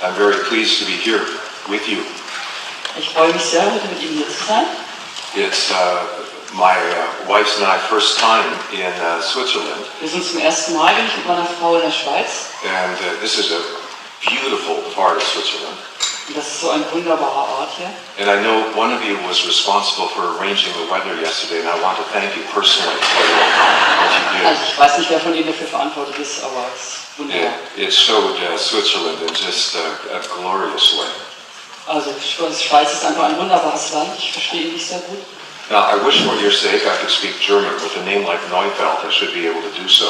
I'm very pleased to be here with you. Ich freue mich sehr, heute mit Ihnen hier zu sein. It's my wife's and I first time in Switzerland. Wir sind zum ersten Mal bin ich mit meiner Frau in der Schweiz. And this is a beautiful part of Switzerland. Und das ist so ein wunderbarer Ort hier. And I know one of you was responsible for arranging the weather yesterday, and I want to thank you personally for what you did. Also ich weiß nicht, wer von Ihnen dafür verantwortlich ist, aber es ist wunderbar. It showed Switzerland in just a glorious way. Also die Schweiz ist einfach ein wunderbares Land. Ich verstehe ihn nicht sehr gut. Now, I wish for your sake I could speak German. With a name like Neufeld, I should be able to do so.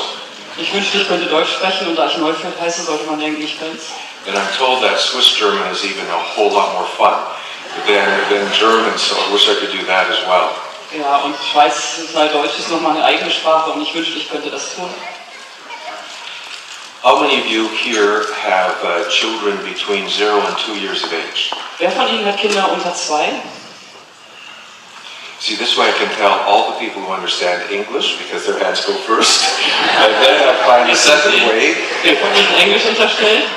Ich wünschte, ich könnte Deutsch sprechen und da ich Neufeld heiße, sollte man denken, ich könnte es. And I'm told that Swiss German is even a whole lot more fun than German, so I wish I could do that as well. Ja, und Schweiz, weil Deutsch ist nochmal eine eigene Sprache und ich wünschte, ich könnte das tun. How many of you here have children between 0 and 2 years of age? Wer von Ihnen hat Kinder unter 2? See, this way I can tell all the people who understand English, because their hands go first, and then I find the second way. Wer von Ihnen Englisch versteht?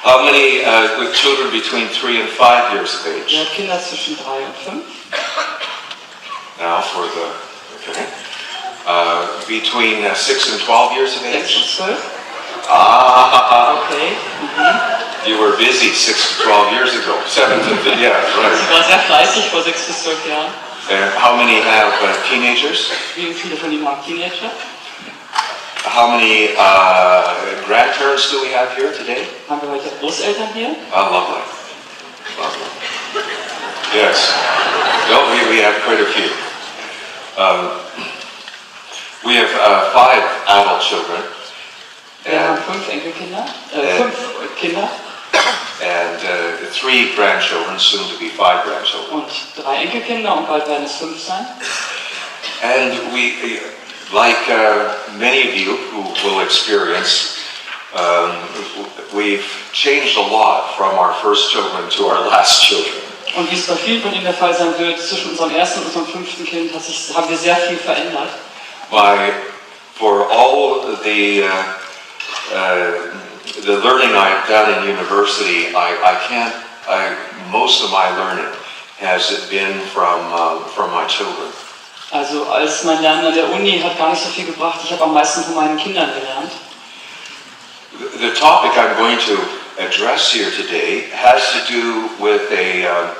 How many with children between 3 and 5 years of age? Wer hat Kinder zwischen 3 und 5? Now for the, okay. Between 6 and 12 years of 6 age? und 12? Okay. Mhm. You were busy 6 to 12 years ago. 7 to, yeah, right. Sie war sehr fleißig vor 6 bis 12 Jahren. And how many have teenagers? Wie viele von Ihnen haben Teenager? How many grandparents do we have here today? Haben wir heute Großeltern hier? Oh, lovely. Lovely. Yes. No, we have quite a few. We have 5 adult children. Wir haben 5 Enkelkinder, 5 Kinder. And 3 grandchildren, soon to be 5 grandchildren. Und 3 Enkelkinder und bald werden es 5 sein. And we, like many of you who will experience, we've changed a lot from our first children to our last children. Und wie es bei vielen von Ihnen der Fall sein wird, zwischen unserem ersten und unserem 5. Kind haben wir sehr viel verändert. For all the learning I've done in university, most of my learning has been from my children. Also als mein Lernen an der Uni hat gar nicht so viel gebracht. Ich habe am meisten von meinen Kindern gelernt. The topic I'm going to address here today has to do with a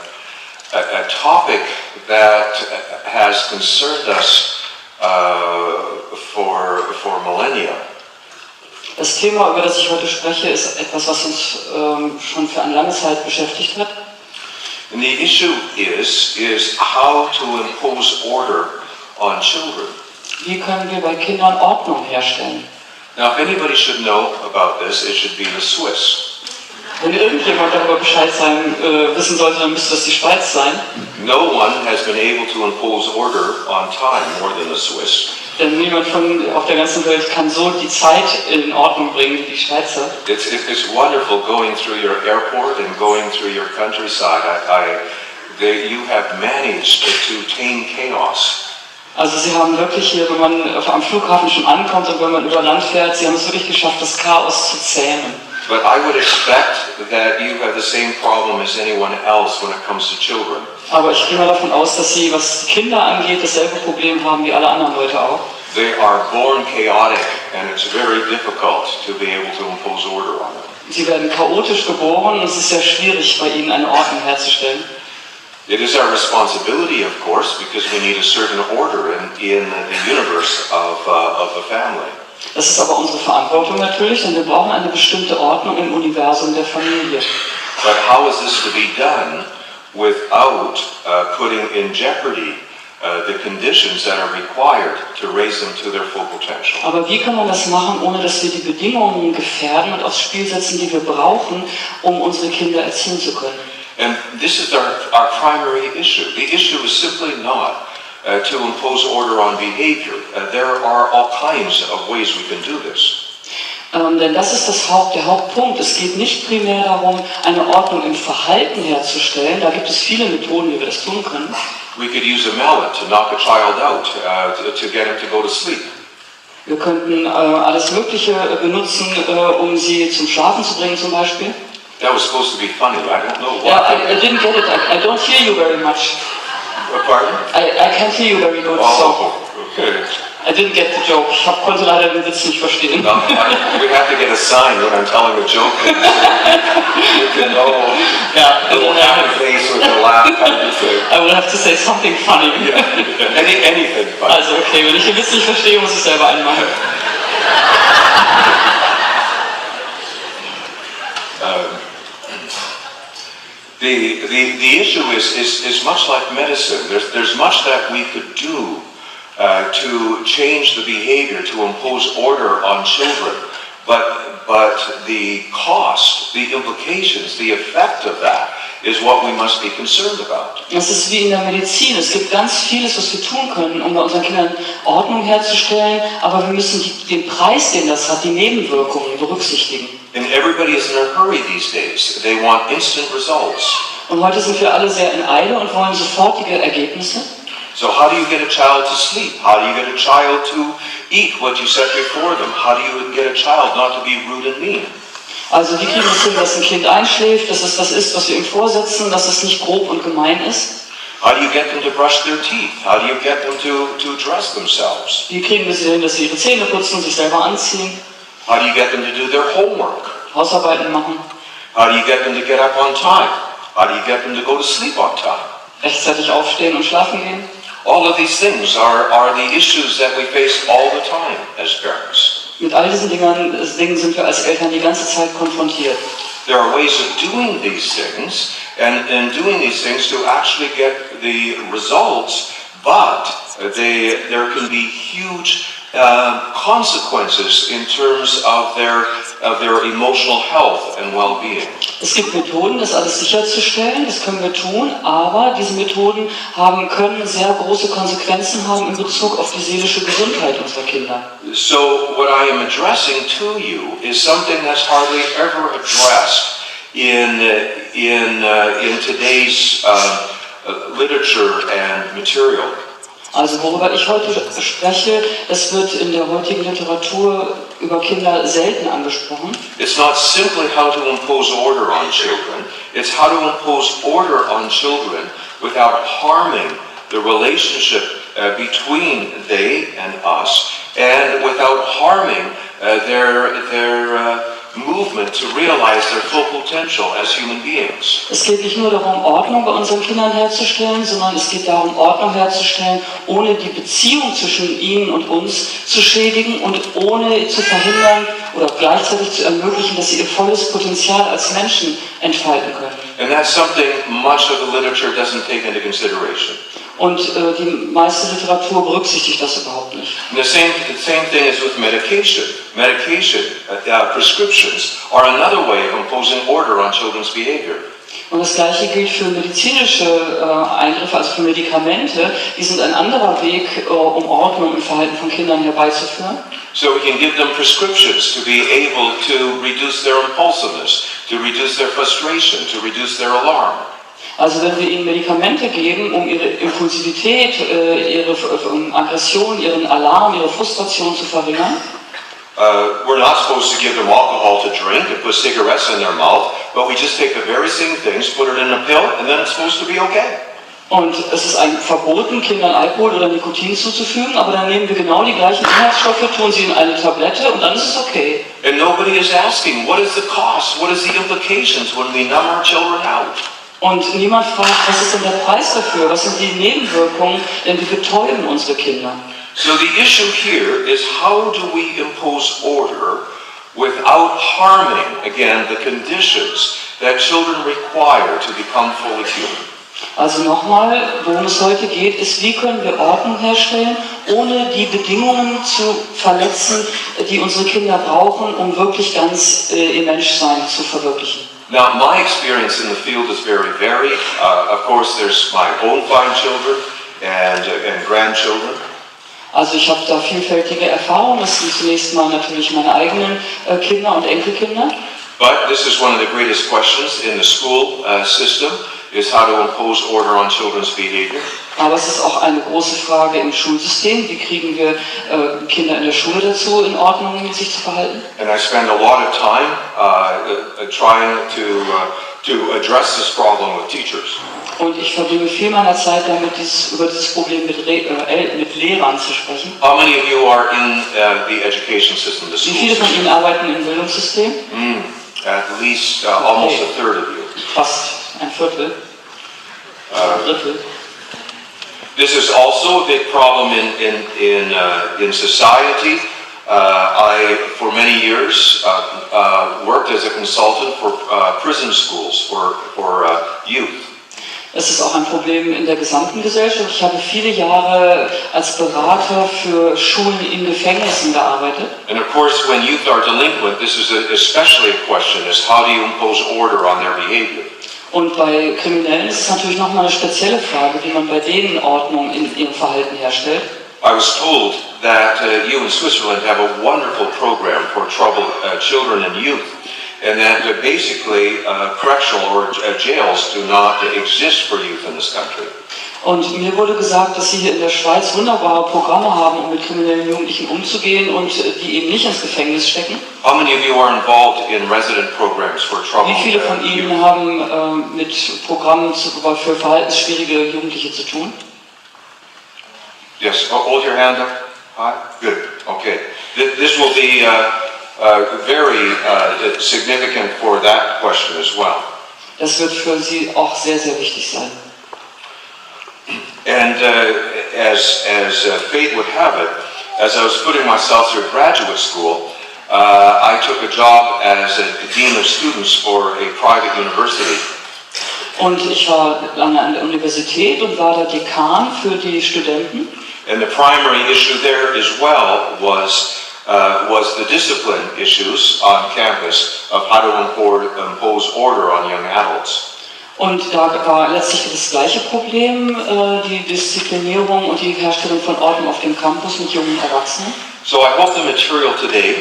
topic that has concerned us for millennia. Das Thema, über das ich heute spreche, ist etwas, was uns schon für eine lange Zeit beschäftigt hat. And the issue is how to impose order on children. Wie können wir bei Kindern Ordnung herstellen? Now, if anybody should know about this, it should be the Swiss. Wenn irgendjemand darüber Bescheid wissen sollte, dann müsste das die Schweiz sein. No one has been able to impose order on time more than the Swiss. Denn niemand auf der ganzen Welt kann so die Zeit in Ordnung bringen wie die Schweizer. It's wonderful going through your airport and going through your countryside. You have managed to tame chaos. Also Sie haben wirklich hier, wenn man am Flughafen schon ankommt und wenn man über Land fährt, Sie haben es wirklich geschafft, das Chaos zu zähmen. But I would expect that you have the same problem as anyone else when it comes to children. Aber ich gehe mal davon aus, dass Sie, was Kinder angeht, dasselbe Problem haben wie alle anderen Leute auch. They are born chaotic, and it's very difficult to be able to impose order on them. Sie werden chaotisch geboren und es ist sehr schwierig, bei ihnen eine Ordnung herzustellen. It is our responsibility, of course, because we need a certain order in the universe of the family. Das ist aber unsere Verantwortung natürlich, denn wir brauchen eine bestimmte Ordnung im Universum der Familie. But how is this to be done without putting in jeopardy the conditions that are required to raise them to their full potential? Aber wie kann man das machen, ohne dass wir die Bedingungen gefährden und aufs Spiel setzen, die wir brauchen, um unsere Kinder erziehen zu können? And this is our primary issue. The issue is simply not to impose order on behavior. There are all kinds of ways we can do this. Denn das ist der Hauptpunkt. Es geht nicht primär darum, eine Ordnung im Verhalten herzustellen. Da gibt es viele Methoden, wie wir das tun können. We could use a mallet to knock a child out, to get him to go to sleep. Wir könnten alles Mögliche benutzen, um sie zum Schlafen zu bringen zum Beispiel. That was supposed to be funny. I don't know why. Yeah, I didn't get it. I don't hear you very much. Pardon? I can't hear you very good, so Oh, okay. I didn't get the joke. Ich konnte leider den Witz nicht verstehen. No, we have to get a sign when I'm telling a joke. So you can know Yeah, a little happy face with a laugh kind of thing. I will have to say something funny. Yeah. Anything funny. Also okay, wenn ich den Witz nicht verstehe, muss ich selber einmachen. The issue is much like medicine. There's much that we could do to change the behavior, to impose order on children. But the cost, the implications, the effect of that is what we must be concerned about. Das ist wie in der Medizin. Es gibt ganz vieles, was wir tun können, um bei unseren Kindern Ordnung herzustellen, aber wir müssen den Preis, den das hat, die Nebenwirkungen berücksichtigen. And everybody is in a hurry these days. They want instant results. Und heute sind wir alle sehr in Eile und wollen sofortige Ergebnisse. So how do you get a child to sleep? How do you get a child to eat what you set before them? How do you get a child not to be rude and mean? Also wie kriegen wir es hin, dass ein Kind einschläft, dass es das ist, was wir ihm vorsetzen, dass es nicht grob und gemein ist? How do you get them to brush their teeth? How do you get them to dress themselves? Wie kriegen wir sie hin, dass sie ihre Zähne putzen, sich selber anziehen, How do you get them to do their homework? Hausarbeiten machen, How do you get them to get up on time? How do you get them to go to sleep on time? rechtzeitig aufstehen und schlafen gehen? All of these things are the issues that we face all the time as parents. Mit all diesen Dingen sind wir als Eltern die ganze Zeit konfrontiert. There are ways of doing these things and doing these things to actually get the results, but there can be huge consequences in terms of their emotional health and well-being. Es gibt Methoden, das alles sicherzustellen, das können wir tun, aber diese Methoden können sehr große Konsequenzen haben in Bezug auf die seelische Gesundheit unserer Kinder. So what I am addressing to you is something that's hardly ever addressed in today's literature and material. Also worüber ich heute spreche, das wird in der heutigen Literatur über Kinder selten angesprochen. It's not simply how to impose order on children, it's how to impose order on children without harming the relationship between they and us, and without harming their movement to realize their full potential as human beings. Es geht nicht nur darum, Ordnung bei unseren Kindern herzustellen, sondern es geht darum, Ordnung herzustellen, ohne die Beziehung zwischen ihnen und uns zu schädigen und ohne zu verhindern oder gleichzeitig zu ermöglichen, dass sie ihr volles Potenzial als Menschen entfalten können. And that's something much of the literature doesn't take into consideration. Und die meiste Literatur berücksichtigt das überhaupt nicht. And the same thing is with medication. Prescriptions are another way of imposing order on children's behavior. Und das Gleiche gilt für medizinische Eingriffe, also für Medikamente. Die sind ein anderer Weg, um Ordnung im Verhalten von Kindern herbeizuführen. So we can give them prescriptions to be able to reduce their impulsiveness, to reduce their frustration, to reduce their alarm. Also wenn wir ihnen Medikamente geben, um ihre Impulsivität, ihre Aggression, ihren Alarm, ihre Frustration zu verringern. We're not supposed to give them alcohol to drink and put cigarettes in their mouth, but we just take the very same things, put it in a pill, and then it's supposed to be okay. Und es ist verboten, Kindern Alkohol oder Nikotin zuzufügen, aber dann nehmen wir genau die gleichen Inhaltsstoffe, tun sie in eine Tablette und dann ist es okay. And nobody is asking, what is the cost? What is the implications when we numb our children out? Und niemand fragt, was ist denn der Preis dafür? Was sind die Nebenwirkungen? Denn wir betäuben unsere Kinder. So the issue here is how do we impose order without harming, again, the conditions that children require to become fully human. Also nochmal, worum es heute geht, ist, wie können wir Ordnung herstellen, ohne die Bedingungen zu verletzen, die unsere Kinder brauchen, um wirklich ganz ihr Menschsein zu verwirklichen. Now, my experience in the field is very varied. Of course, there's my own 5 children and grandchildren. Also ich habe da vielfältige Erfahrungen. Das sind zunächst mal natürlich meine eigenen Kinder und Enkelkinder. But this is one of the greatest questions in the school system, is how to impose order on children's behavior. Aber es ist auch eine große Frage im Schulsystem. Wie kriegen wir Kinder in der Schule dazu, in Ordnung sich zu verhalten? And I spend a lot of time trying to address this problem with teachers. Und ich verbringe viel meiner Zeit damit, über dieses Problem mit Lehrern zu sprechen. How many of you are in the education system, the Wie school viele von system? Ihnen arbeiten im Bildungssystem? At least almost a third of you. Fast ein Viertel. Ein Drittel. This is also a big problem in society. I, for many years, worked as a consultant for prison schools for youth. Es ist auch ein Problem in der gesamten Gesellschaft. Ich habe viele Jahre als Berater für Schulen in Gefängnissen gearbeitet. And of course, when youth are delinquent, this is especially a question: is how do you impose order on their behavior? Und bei Kriminellen ist es natürlich nochmal eine spezielle Frage, wie man bei denen Ordnung in ihrem Verhalten herstellt. I was told that you in Switzerland have a wonderful program for troubled children and youth, and that basically correctional or jails do not exist for youth in this country. Und mir wurde gesagt, dass Sie hier in der Schweiz wunderbare Programme haben, um mit kriminellen Jugendlichen umzugehen und die eben nicht ins Gefängnis stecken. How many of you are involved in resident programs for troubled Wie viele von youth? Ihnen haben mit Programmen für verhaltensschwierige Jugendliche zu tun? Yes, hold your hand up high. Good, okay. This will be very significant for that question as well. Das wird für Sie auch sehr, sehr wichtig sein. And as fate would have it, as I was putting myself through graduate school, I took a job as a dean of students for a private university. Und ich war lange an der Universität und war der Dekan für die Studenten. And the primary issue there as well was the discipline issues on campus of how to impose order on young adults. Und da war letztlich das gleiche Problem, die Disziplinierung und die Herstellung von Ordnung auf dem Campus mit jungen Erwachsenen. So I hope the material today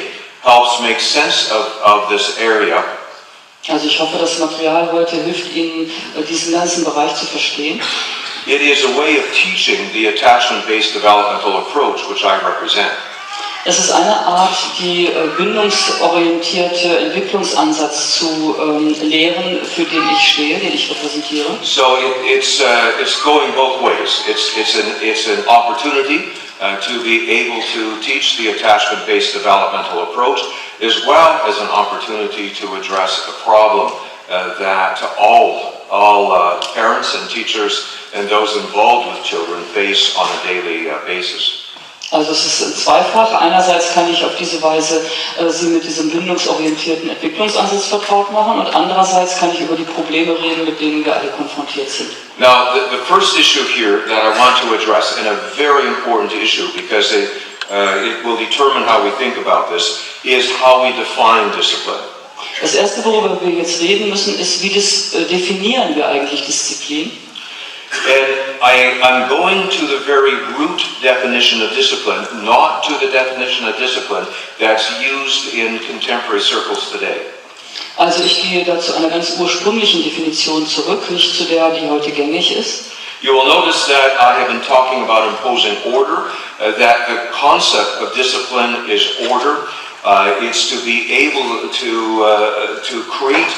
helps make sense of this area. Also ich hoffe, das Material heute hilft Ihnen, diesen ganzen Bereich zu verstehen. It is a way of teaching the attachment-based developmental approach which I represent. Es ist eine Art, die bindungsorientierte Entwicklungsansatz zu lehren, für den ich stehe, den ich repräsentiere. So it's going both ways. It's an opportunity to be able to teach the attachment-based developmental approach, as well as an opportunity to address a problem that all parents and teachers and those involved with children face on a daily basis. Also es ist zweifach. Einerseits kann ich auf diese Weise Sie mit diesem bindungsorientierten Entwicklungsansatz vertraut machen und andererseits kann ich über die Probleme reden, mit denen wir alle konfrontiert sind. Now, the first issue here that I want to address, and a very important issue because it will determine how we think about this, is how we define discipline. Das Erste, worüber wir jetzt reden müssen, ist, wie definieren wir eigentlich Disziplin? And I'm going to the very root definition of discipline, not to the definition of discipline that's used in contemporary circles today. Also ich gehe da zu einer ganz ursprünglichen Definition zurück, nicht zu der, die heute gängig ist. You will notice that I have been talking about imposing order, that the concept of discipline is order. It's to be able to create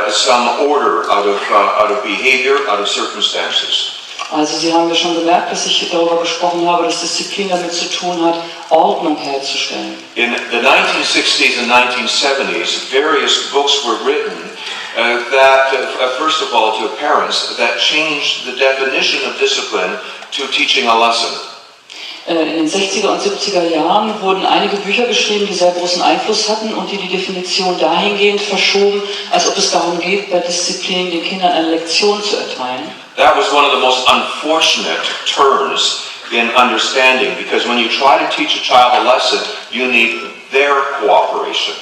some order out of behavior, out of circumstances. Also Sie haben ja schon gemerkt, dass ich darüber gesprochen habe, dass Disziplin damit zu tun hat, Ordnung herzustellen. In the 1960s and 1970s, various books were written that, first of all, to parents, that changed the definition of discipline to teaching a lesson. In den 60er und 70er Jahren wurden einige Bücher geschrieben, die sehr großen Einfluss hatten und die Definition dahingehend verschoben, als ob es darum geht, bei Disziplin den Kindern eine Lektion zu erteilen. That was one of the most unfortunate turns in understanding, because when you try to teach a child a lesson, you need their cooperation.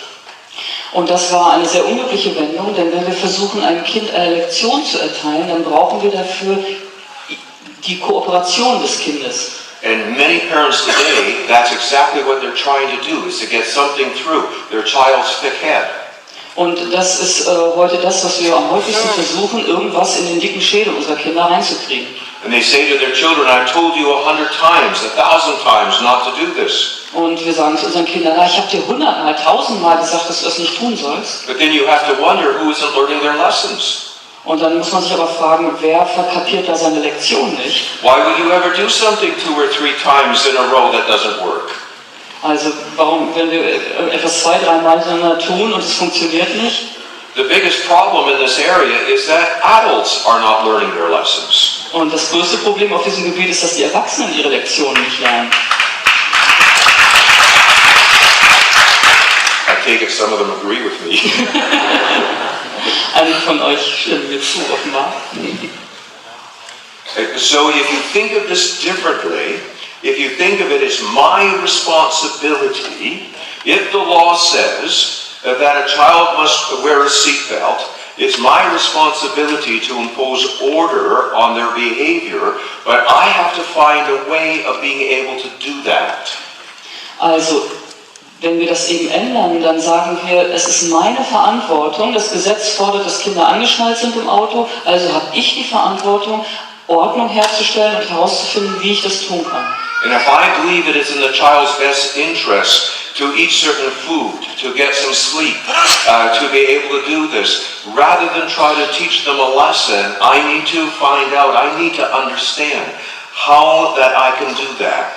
Und das war eine sehr unglückliche Wendung, denn wenn wir versuchen, einem Kind eine Lektion zu erteilen, dann brauchen wir dafür die Kooperation des Kindes. And many parents today, that's exactly what they're trying to do, is to get something through their child's thick head. Und das ist heute das, was wir am häufigsten versuchen, irgendwas in den dicken Schädel unserer Kinder reinzukriegen. And they say to their children, I've told you 100 times, 1,000 times not to do this. Und wir sagen zu unseren Kindern, ich habe dir 100-mal, 1000-mal gesagt, dass du das nicht tun sollst. But then you have to wonder who isn't learning their lessons. Und dann muss man sich aber fragen, wer verkapiert da seine Lektion nicht? Why would you ever do something 2 or 3 times in a row that doesn't work? Also warum, wenn wir etwas 2-3 Mal hintereinander tun und es funktioniert nicht? The biggest problem in this area is that adults are not learning their lessons. Und das größte Problem auf diesem Gebiet ist, dass die Erwachsenen ihre Lektionen nicht lernen. I take it some of them agree with me. Einige von euch stimmen mir zu, offenbar. So if you think of this differently, if you think of it as my responsibility, if the law says that a child must wear a seatbelt, it's my responsibility to impose order on their behavior, but I have to find a way of being able to do that. Also, wenn wir das eben ändern, dann sagen wir, es ist meine Verantwortung, das Gesetz fordert, dass Kinder angeschnallt sind im Auto, also habe ich die Verantwortung, Ordnung herzustellen und herauszufinden, wie ich das tun kann. And if I believe it is in the child's best interest to eat certain food, to get some sleep, to be able to do this, rather than try to teach them a lesson, I need to find out, I need to understand how that I can do that.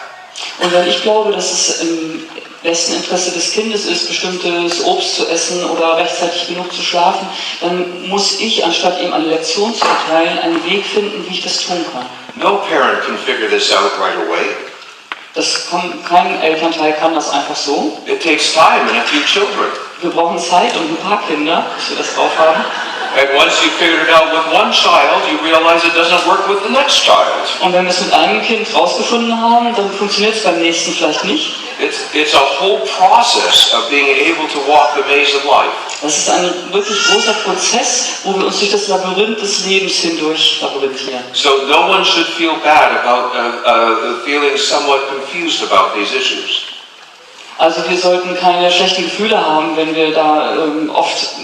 Und wenn ich glaube, dass es im besten Interesse des Kindes ist, bestimmtes Obst zu essen oder rechtzeitig genug zu schlafen, dann muss ich, anstatt ihm eine Lektion zu erteilen, einen Weg finden, wie ich das tun kann. No parent can figure this out right away. Kein Elternteil kann das einfach so. It takes time and a few children. Wir brauchen Zeit und ein paar Kinder, bis wir das drauf haben. And once you figured it out with one child, you realize it doesn't work with the next child. Und wenn wir es mit einem Kind rausgefunden haben, dann funktioniert es beim nächsten vielleicht nicht. It's a whole process of being able to walk the maze of life. Das ist ein wirklich großer Prozess, wo wir uns durch das Labyrinth des Lebens hindurch labyrinthieren. So no one should feel bad about feeling somewhat confused about these issues. Also wir sollten keine schlechten Gefühle haben, wenn wir da oft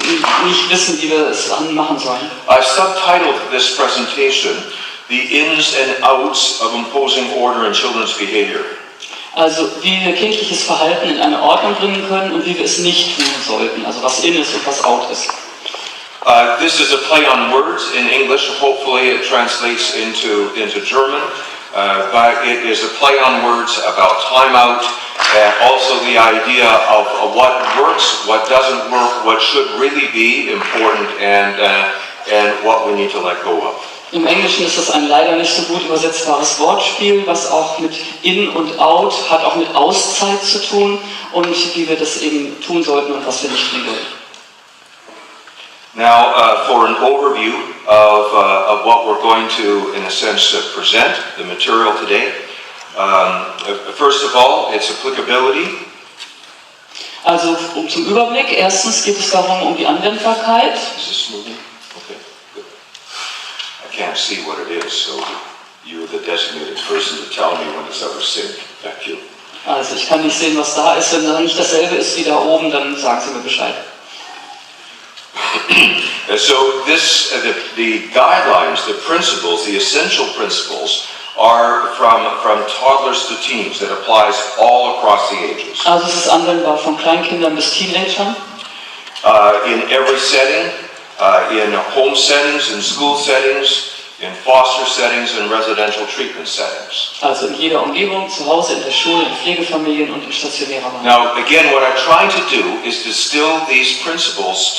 nicht wissen, wie wir es machen sollen. I've subtitled this presentation, The Ins and Outs of Imposing Order in Children's Behavior. Also wie wir kindliches Verhalten in eine Ordnung bringen können und wie wir es nicht tun sollten, also was in ist und was out ist. This is a play on words in English. Hopefully it translates into German. But it is a play on words about timeout and also the idea of what works, what doesn't work, what should really be important, and what we need to let go of. Im Englischen ist das ein leider nicht so gut übersetzbares Wortspiel, was auch mit in und out hat, auch mit Auszeit zu tun und wie wir das eben tun sollten und was wir nicht tun sollten. Now, for an overview of what we're going to, in a sense, present, the material today. First of all, its applicability. Also zum Überblick, erstens geht es darum um die Anwendbarkeit. Is this moving? Okay, good. I can't see what it is, so you're the designated person to tell me when it's out of sync. Thank you. Also ich kann nicht sehen, was da ist. Wenn da nicht dasselbe ist wie da oben, dann sagen Sie mir Bescheid. So this, the guidelines, the principles, the essential principles are from toddlers to teens. That applies all across the ages. Also es ist anwendbar von Kleinkindern bis Teenagern. In every setting, in home settings, in school settings, in foster settings, and residential treatment settings. Also in jeder Umgebung, zu Hause, in der Schule, in Pflegefamilien und in stationärer Behandlung. Now, again, what I'm trying to do is distill these principles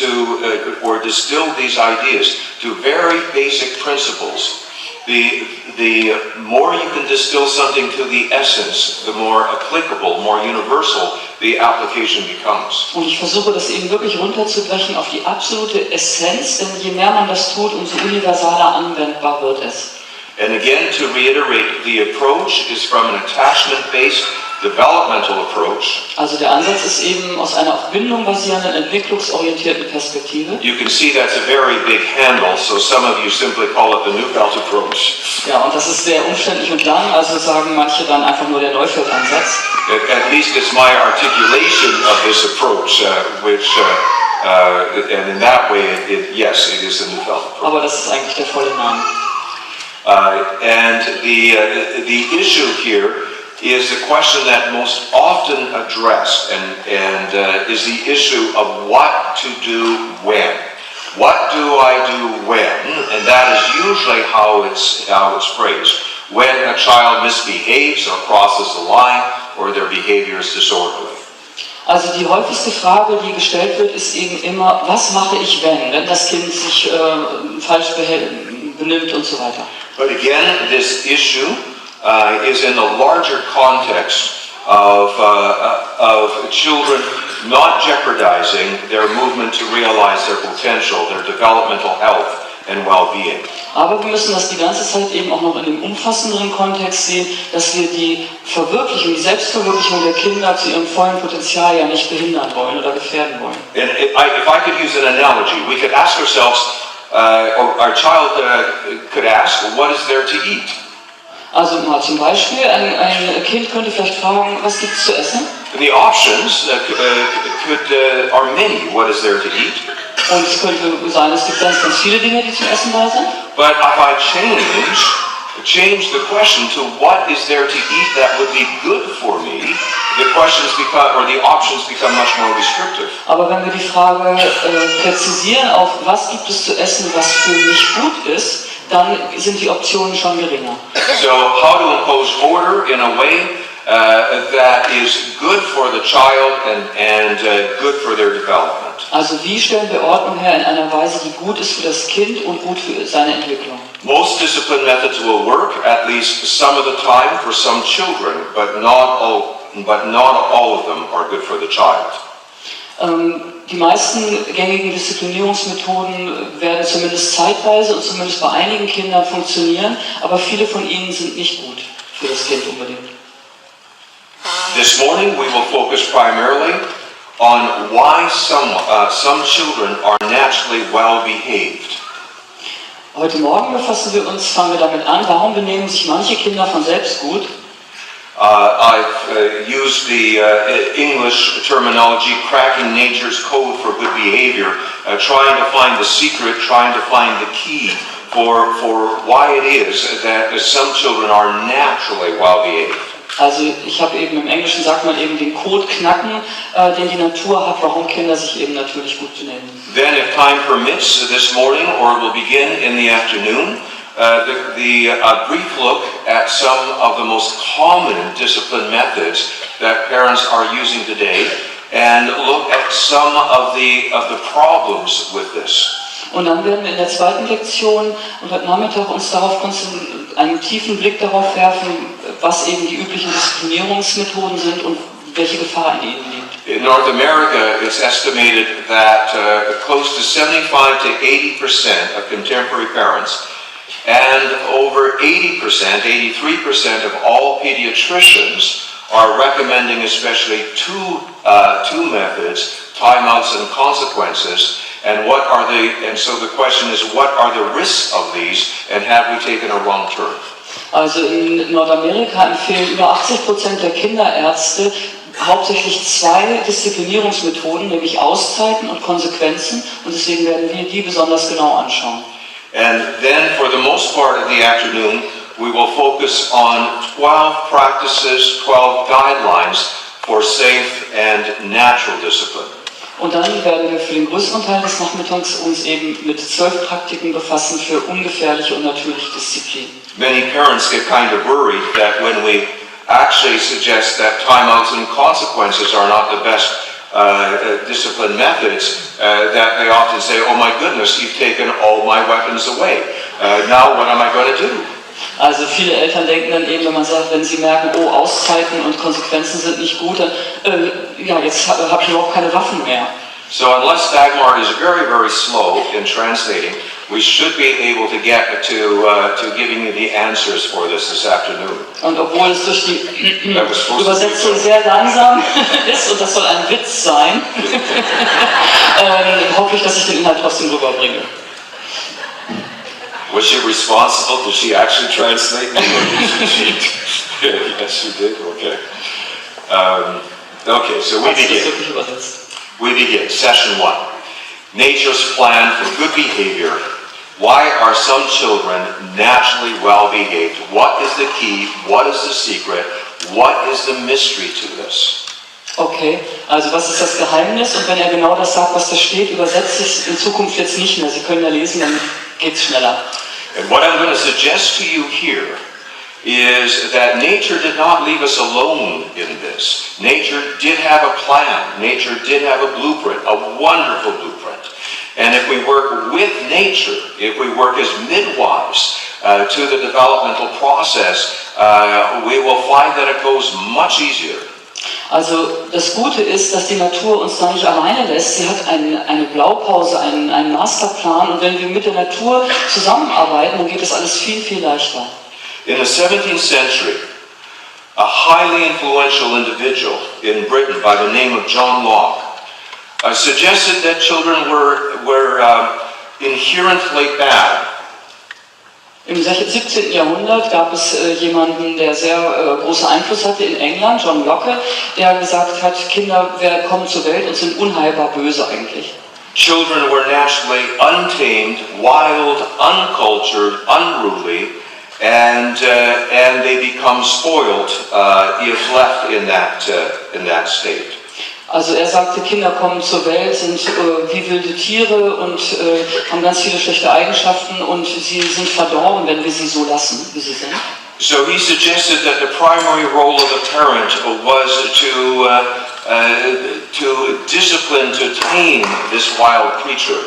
or distill these ideas to very basic principles. The more you can distill something to the essence, the more applicable, more universal the application becomes. Und ich versuche das eben wirklich runterzubrechen auf die absolute Essenz, denn je mehr man das tut, umso universaler anwendbar wird es. And again, to reiterate, the approach is from an attachment-based developmental approach. Also der Ansatz ist eben aus einer auf Bindung basierenden, entwicklungsorientierten Perspektive. You can see that's a very big handle, so some of you simply call it the Neufeld approach. Ja, und das ist sehr umständlich und lang, also sagen manche dann einfach nur der Neufeld-Ansatz. At least it's my articulation of this approach, which And in that way, yes, it is the Neufeld approach. Aber das ist eigentlich der volle Name. And the issue here is the question that most often addressed, and is the issue of what to do when. What do I do when? And that is usually how it's phrased. When a child misbehaves or crosses the line, or their behavior is disorderly. Also die häufigste Frage, die gestellt wird, ist eben immer, was mache ich wenn das Kind sich falsch benimmt und so weiter. But again, this issue is in the larger context of children not jeopardizing their movement to realize their potential, their developmental health and well-being. Aber wir müssen das die ganze Zeit eben auch noch in dem umfassenderen Kontext sehen, dass wir die Verwirklichung, die Selbstverwirklichung der Kinder zu ihrem vollen Potenzial ja nicht behindern wollen oder gefährden wollen. And if I could use an analogy, we could ask ourselves, our child could ask, what is there to eat? Also mal zum Beispiel, ein Kind könnte vielleicht fragen, was gibt es zu essen? The options are many. What is there to eat? Und es könnte sein, es gibt ganz viele Dinge, die zum Essen da sind. But if I change the question to what is there to eat that would be good for me, the questions become, or the options become much more restrictive. Aber wenn wir die Frage präzisieren auf was gibt es zu essen, was für mich gut ist, dann sind die Optionen schon geringer. So how to impose order in a way that is good for the child and good for their development. Also wie stellen wir Ordnung her in einer Weise, die gut ist für das Kind und gut für seine Entwicklung? Most discipline methods will work at least some of the time for some children, but not all of them are good for the child. Die meisten gängigen Disziplinierungsmethoden werden zumindest zeitweise und zumindest bei einigen Kindern funktionieren, aber viele von ihnen sind nicht gut für das Kind unbedingt. This morning we will focus primarily on why some children are naturally well behaved. Heute Morgen fangen wir damit an, warum benehmen sich manche Kinder von selbst gut? I've used the English terminology, cracking nature's code for good behavior, trying to find the secret, trying to find the key for why it is that some children are naturally well behaved. Also ich habe eben im Englischen sagt man eben den Code knacken, den die Natur hat, warum Kinder sich eben natürlich gut benehmen. Then, if time permits, this morning, or it will begin in the afternoon, a brief look at some of the most common discipline methods that parents are using today, and look at some of the problems with this. Und dann werden wir in der zweiten Lektion und heute Nachmittag uns einen tiefen Blick darauf werfen, was eben die üblichen Disziplinierungsmethoden sind und welche Gefahr in ihnen liegt. In North America, it's estimated that close to 75 to 80% of contemporary parents and over 80%, 83% of all pediatricians are recommending especially two methods, timeouts and consequences. And so the question is, what are the risks of these, and have we taken a wrong turn? Also in Nordamerika empfehlen über 80% der Kinderärzte hauptsächlich zwei Disziplinierungsmethoden, nämlich Auszeiten und Konsequenzen, und deswegen werden wir die besonders genau anschauen. And then for the most part of the afternoon, we will focus on 12 practices, 12 guidelines for safe and natural discipline. Und dann werden wir für den größeren Teil des Nachmittags uns eben mit 12 Praktiken befassen für ungefährliche und natürliche Disziplin. Many parents get kind of worried that when we actually suggest that timeouts and consequences are not the best discipline methods, that they often say, oh my goodness, you've taken all my weapons away. Now what am I going to do? Also viele Eltern denken dann eben, wenn man sagt, wenn sie merken, oh, Auszeiten und Konsequenzen sind nicht gut, dann, jetzt habe ich überhaupt keine Waffen mehr. So unless Dagmar is very, very slow in translating, we should be able to get to giving you the answers for this afternoon. Und obwohl es durch die Übersetzung sehr langsam ist, und das soll ein Witz sein, hoffe ich, dass ich den Inhalt trotzdem rüberbringe. Was she responsible? Did she actually translate? Yes, she did. Okay. Okay, so we begin. Session 1. nature's plan for good behavior. Why are some children naturally well behaved? What is the key? What is the secret? What is the mystery to this? Okay, also was ist das Geheimnis? Und wenn er genau das sagt, was da steht, übersetze ich es in Zukunft jetzt nicht mehr. Sie können ja lesen, dann geht es schneller. And what I'm going to suggest to you here is that nature did not leave us alone in this. Nature did have a plan. Nature did have a blueprint, a wonderful blueprint. And if we work with nature, if we work as midwives to the developmental process, we will find that it goes much easier. Also das Gute ist, dass die Natur uns da nicht alleine lässt. Sie hat eine Blaupause, einen Masterplan, und wenn wir mit der Natur zusammenarbeiten, dann geht das alles viel, viel leichter. In the 17th century, a highly influential individual in Britain by the name of John Locke suggested that children were inherently bad. Im 17. Jahrhundert gab es jemanden, der sehr großen Einfluss hatte in England, John Locke, der gesagt hat, Kinder kommen zur Welt und sind unheilbar böse eigentlich. Children were naturally untamed, wild, uncultured, unruly, and they become spoiled if left in that state. Also er sagte, Kinder kommen zur Welt, sind wie wilde Tiere und haben ganz viele schlechte Eigenschaften und sie sind verdorben, wenn wir sie so lassen, wie sie sind. So he suggested that the primary role of a parent was to discipline, to tame this wild creature.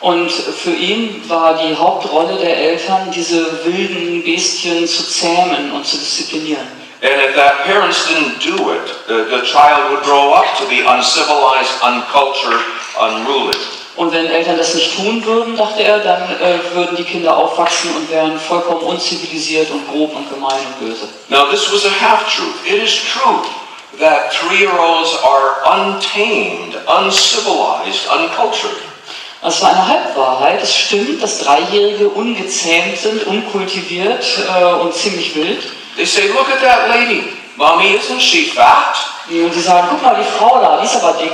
Und für ihn war die Hauptrolle der Eltern, diese wilden Bestien zu zähmen und zu disziplinieren. And if that parents didn't do it, the child would grow up to be uncivilized, uncultured, unruly. Und wenn Eltern das nicht tun würden, dachte er, dann würden die Kinder aufwachsen und wären vollkommen unzivilisiert und grob und gemein und böse. Now this was a half-truth. It is true that 3-year-olds are untamed, uncivilized, uncultured. Das war eine Halbwahrheit. Es stimmt, dass Dreijährige ungezähmt sind, unkultiviert und ziemlich wild. They say, look at that lady. Mommy, isn't she fat? Und sie sagen, guck mal, die Frau da, die ist aber dick.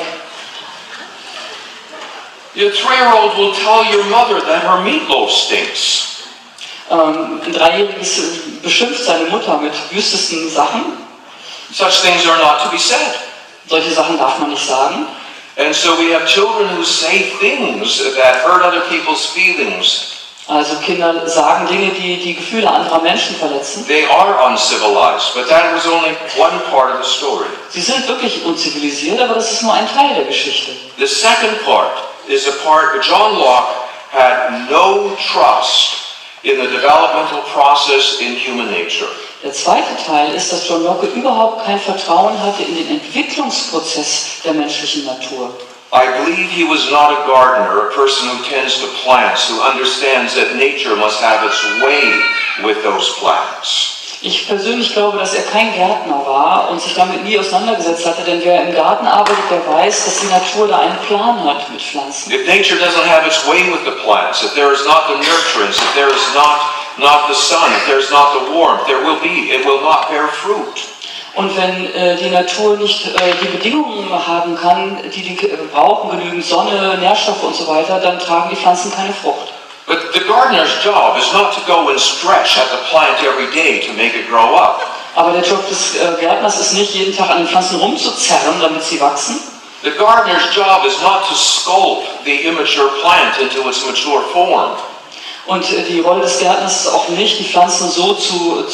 Your 3-year-old will tell your mother that her meatloaf stinks. Ein Dreijähriges beschimpft seine Mutter mit wüstesten Sachen. Such things are not to be said. Solche Sachen darf man nicht sagen. And so we have children who say things that hurt other people's feelings. Also Kinder sagen Dinge, die die Gefühle anderer Menschen verletzen. They are uncivilized, but that was only one part of the story. Sie sind wirklich unzivilisiert, aber das ist nur ein Teil der Geschichte. The second part is a part John Locke had no trust in the developmental process in human nature. Der zweite Teil ist, dass John Locke überhaupt kein Vertrauen hatte in den Entwicklungsprozess der menschlichen Natur. I believe he was not a gardener, a person who tends to plants, who understands that nature must have its way with those plants. Ich persönlich glaube, dass er kein Gärtner war und sich damit nie auseinandergesetzt hatte, denn wer im Garten arbeitet, der weiß, dass die Natur da einen Plan hat mit Pflanzen. If nature doesn't have its way with the plants, if there is not the nurturance, if there is not the sun, if there is not the warmth, it will not bear fruit. Und wenn die Natur nicht die Bedingungen haben kann, die brauchen, genügend Sonne, Nährstoffe und so weiter, dann tragen die Pflanzen keine Frucht. But the gardener's job is not to go and stretch at the plant every day to make it grow up. Aber der Job des Gärtners ist nicht, jeden Tag an den Pflanzen rumzuzerren, damit sie wachsen. The gardener's job is not to sculpt the immature plant into its mature form. Und die Rolle des Gärtners ist auch nicht, die Pflanzen so zu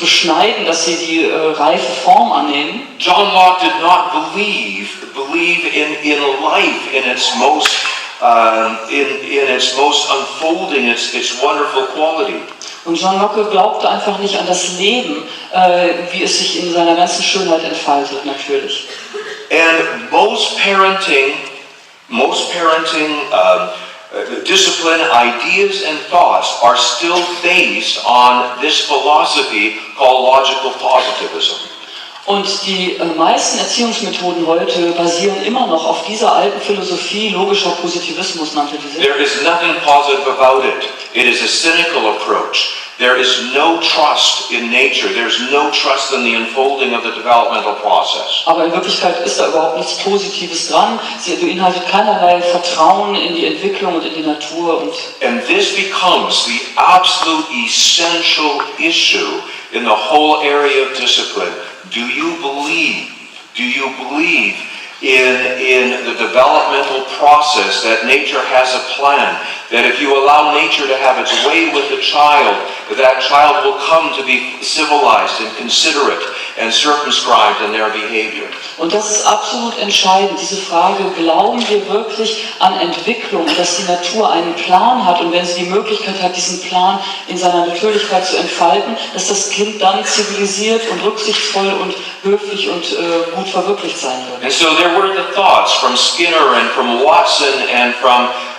beschneiden, dass sie die reife Form annehmen. John Locke did not believe in life in its most unfolding, its wonderful quality. Und John Locke glaubte einfach nicht an das Leben, wie es sich in seiner ganzen Schönheit entfaltet, natürlich. And most parenting discipline, ideas and thoughts are still based on this philosophy called logical positivism. Und die meisten Erziehungsmethoden heute basieren immer noch auf dieser alten Philosophie, logischer Positivismus nannte die sich. There is nothing positive about it. It is a cynical approach. There is no trust in nature. There's no trust in the unfolding of the developmental process. Aber in Wirklichkeit ist da überhaupt nichts Positives dran. Sie beinhaltet keinerlei Vertrauen in die Entwicklung und in die Natur. And this becomes the absolute essential issue in the whole area of discipline. Do you believe in the developmental process that nature has a plan? That if you allow nature to have its way with the child, that child will come to be civilized and considerate and circumscribed in their behavior. Und das ist absolut entscheidend, diese Frage, glauben wir wirklich an Entwicklung, dass die Natur einen Plan hat und wenn sie die Möglichkeit hat, diesen Plan in seiner Natürlichkeit zu entfalten, dass das Kind dann zivilisiert und rücksichtsvoll und höflich und gut verwirklicht sein wird. And so there were the thoughts from Skinner and from Watson and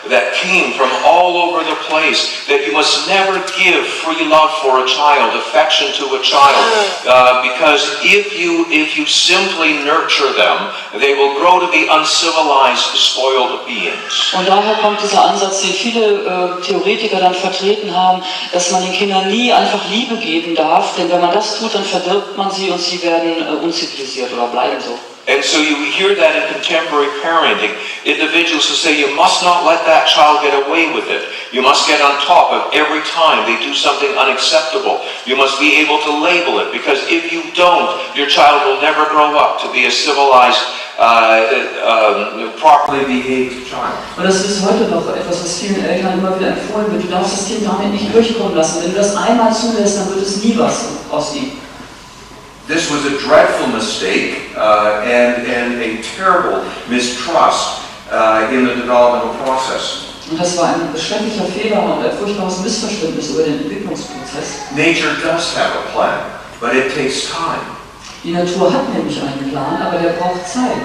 that came from all over the place, that you must never give free love for a child, affection to a child, because if you simply nurture them, they will grow to be uncivilized, spoiled beings. Und daher kommt dieser Ansatz, den viele Theoretiker dann vertreten haben, dass man den Kindern nie einfach Liebe geben darf, denn wenn man das tut, dann verdirbt man sie und sie werden unzivilisiert oder bleiben so. And so you hear that in contemporary parenting, individuals who say you must not let that child get away with it. You must get on top of every time they do something unacceptable. You must be able to label it, because if you don't, your child will never grow up to be a civilized, properly behaved child. Und das ist heute noch etwas, was vielen Eltern immer wieder empfohlen wird. Du darfst das Kind damit nicht durchkommen lassen. Wenn du das einmal zulässt, dann wird es nie was aus ihm. This was a dreadful mistake and a terrible mistrust in the developmental process. Und das war ein schrecklicher Fehler und ein furchtbares Missverständnis über den Entwicklungsprozess. Nature does have a plan, but it takes time. Die Natur hat nämlich einen Plan, aber der braucht Zeit.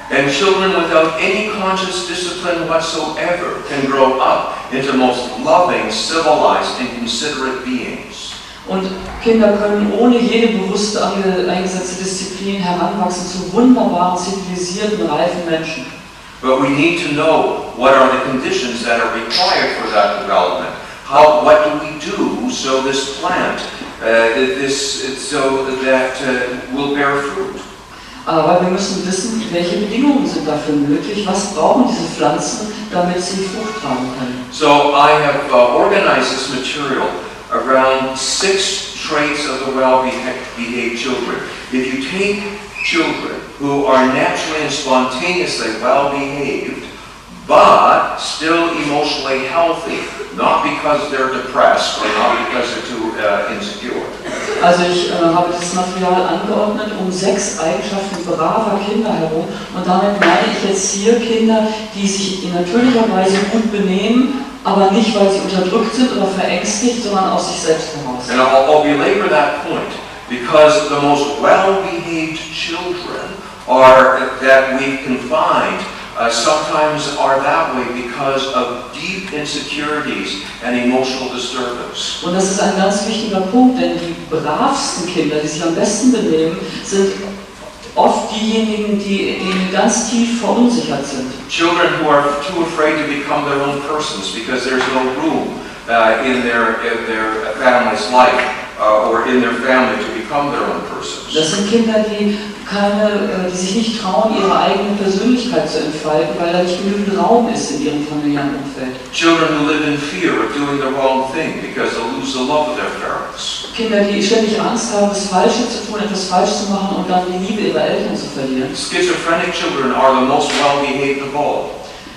And children without any conscious discipline whatsoever can grow up into most loving, civilized, and considerate beings. Und Kinder können ohne jede bewusste eingesetzte Disziplin heranwachsen zu wunderbaren, zivilisierten, reifen Menschen. But we need to know what are the conditions that are required for that development. What do we do so this plant, will bear fruit? Aber wir müssen wissen, welche Bedingungen sind dafür nötig, was brauchen diese Pflanzen, damit sie Frucht tragen können. So I have organized this material around 6 traits of the well-behaved children. If you take children who are naturally and spontaneously well-behaved, but still emotionally healthy, not because they're depressed or not because they're too insecure. Also ich habe dieses Material angeordnet um 6 Eigenschaften braver Kinder herum und damit meine ich jetzt hier Kinder, die sich in natürlicher Weise gut benehmen, aber nicht, weil sie unterdrückt sind oder verängstigt, sondern aus sich selbst heraus. And I'll belabor that point, because the most well-behaved children that we can find sometimes are that way because of deep insecurities and emotional disturbance. Und das ist ein ganz wichtiger Punkt, denn die bravsten Kinder, die sich am besten benehmen, sind oft diejenigen, die ganz tief verunsichert sind. Children who are too afraid to become their own persons because there's no room in their family's life or in their family to become their own persons. Das sind Kinder, die sich nicht trauen, ihre eigene Persönlichkeit zu entfalten, weil da nicht genügend Raum ist in ihrem familiären Umfeld. Children who live in fear of doing the wrong thing because they'll lose the love of their parents. Kinder, die ständig Angst haben, das Falsche zu tun, etwas falsch zu machen und dann die Liebe ihrer Eltern zu verlieren. Schizophrenic children are the most well-behaved of all.